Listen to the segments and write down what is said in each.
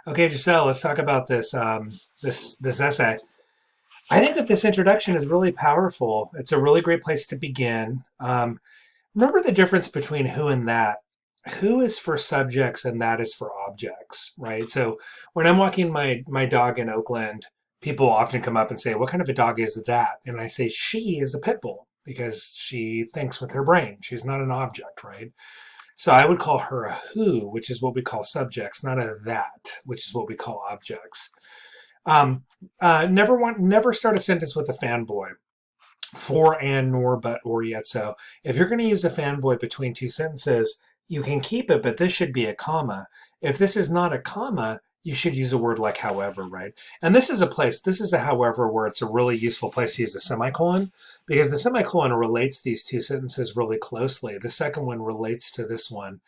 Okay, Giselle, let's talk about this essay. I think that this introduction is really powerful. It's a really great place to begin. Remember the difference between who and that. Who is for subjects and that is for objects, right? So when I'm walking my dog in Oakland, people often come up and say, "What kind of a dog is that?" And I say, "She is a pit bull because she thinks with her brain. She's not an object, right?" So I would call her a who, which is what we call subjects, not a that, which is what we call objects. Um, never start a sentence with a fanboy. For and nor but or yet so. If you're going to use a fanboy between two sentences, you can keep it, but this should be a comma. If this is not a comma, you should use a word like however, right? And this is a however where it's a really useful place to use a semicolon because the semicolon relates these two sentences really closely. The second one relates to this one.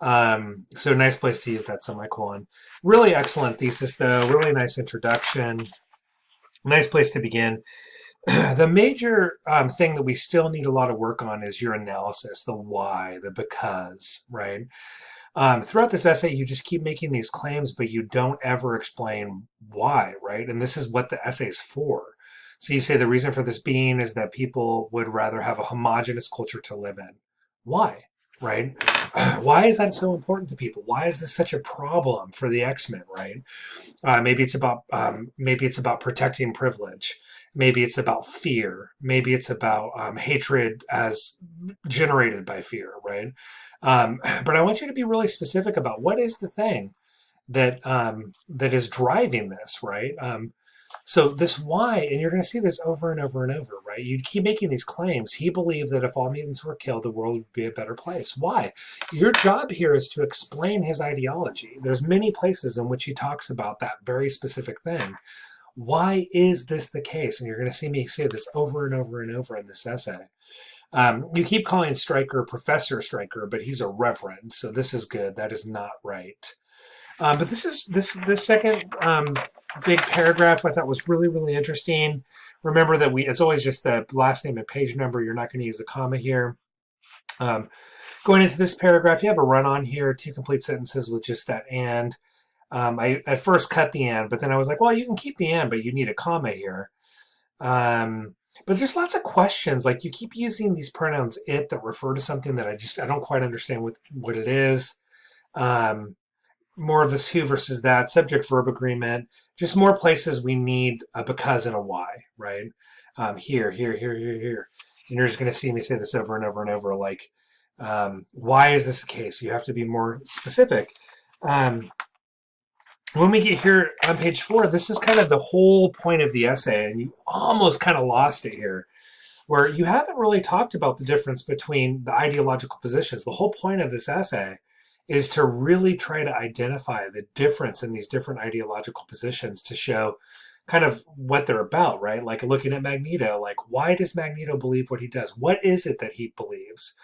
So nice place to use that semicolon. Really excellent thesis though, really nice introduction. Nice place to begin. The major thing that we still need a lot of work on is your analysis, the why, the because, right? Throughout this essay, you just keep making these claims, but you don't ever explain why, right? And this is what the essay is for. So you say the reason for this being is that people would rather have a homogenous culture to live in. Why? Right? Why is that so important to people? Why is this such a problem for the X-Men? Right? Maybe it's about protecting privilege. Maybe it's about fear. Maybe it's about hatred as generated by fear. Right? But I want you to be really specific about what is the thing that is driving this. Right? So this why, and you're going to see this over and over and over, right? You keep making these claims. He believed that if all mutants were killed, the world would be a better place. Why? Your job here is to explain his ideology. There's many places in which he talks about that very specific thing. Why is this the case? And you're going to see me say this over and over and over in this essay. You keep calling Stryker Professor Stryker, but he's a reverend, so this is good. That is not right. But this second big paragraph I thought was really interesting. Remember that it's always just the last name and page number. You're not going to use a comma here. Um, Going into this paragraph, you have a run-on here, two complete sentences with just that and. I at first cut the and, but then I was like, well, you can keep the and, but you need a comma here. But just lots of questions. Like you keep using these pronouns it that refer to something that I don't quite understand what it is. Um, More of this who versus that, subject verb agreement, just more places we need a because and a why, right? Here. And you're just going to see me say this over and over and over. Like, why is this the case? You have to be more specific. When we get here on page 4, this is kind of the whole point of the essay, and you almost kind of lost it here, where you haven't really talked about the difference between the ideological positions. The whole point of this essay is to really try to identify the difference in these different ideological positions to show kind of what they're about, right? Like looking at Magneto, like why does Magneto believe what he does? What is it that he believes?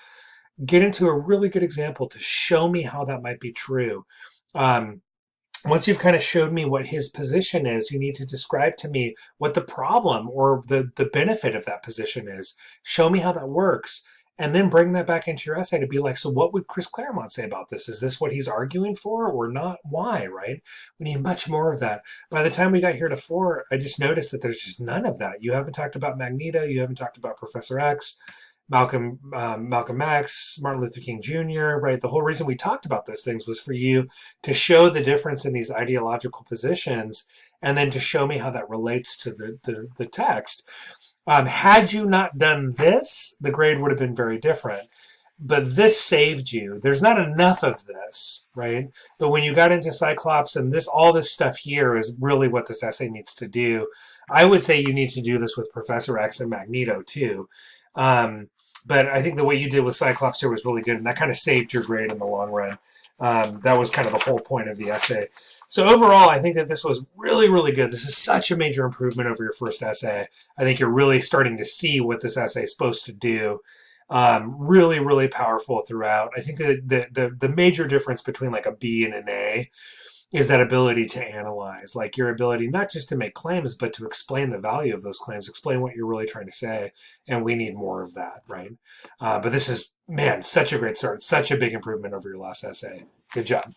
Get into a really good example to show me how that might be true. Um, Once you've kind of showed me what his position is, you need to describe to me what the problem or the benefit of that position is. Show me how that works. And then bring that back into your essay to be like, so what would Chris Claremont say about this? Is this what he's arguing for or not? Why, right? We need much more of that. By the time we got here to 4, I just noticed that there's just none of that. You haven't talked about Magneto. You haven't talked about Professor X. Malcolm X, Martin Luther King Jr., right? The whole reason we talked about those things was for you to show the difference in these ideological positions and then to show me how that relates to the text. Had you not done this, the grade would have been very different. But this saved you. There's not enough of this, right? But when you got into Cyclops and all this stuff here is really what this essay needs to do. I would say you need to do this with Professor X and Magneto too. But I think the way you did with Cyclops here was really good, and that kind of saved your grade in the long run. That was kind of the whole point of the essay. So overall, I think that this was really good. This is such a major improvement over your first essay. I think you're really starting to see what this essay is supposed to do. Really powerful throughout. I think that the major difference between like a B and an A is that ability to analyze, like your ability not just to make claims, but to explain the value of those claims, explain what you're really trying to say. And we need more of that, right? But this is, man, such a great start, such a big improvement over your last essay. Good job.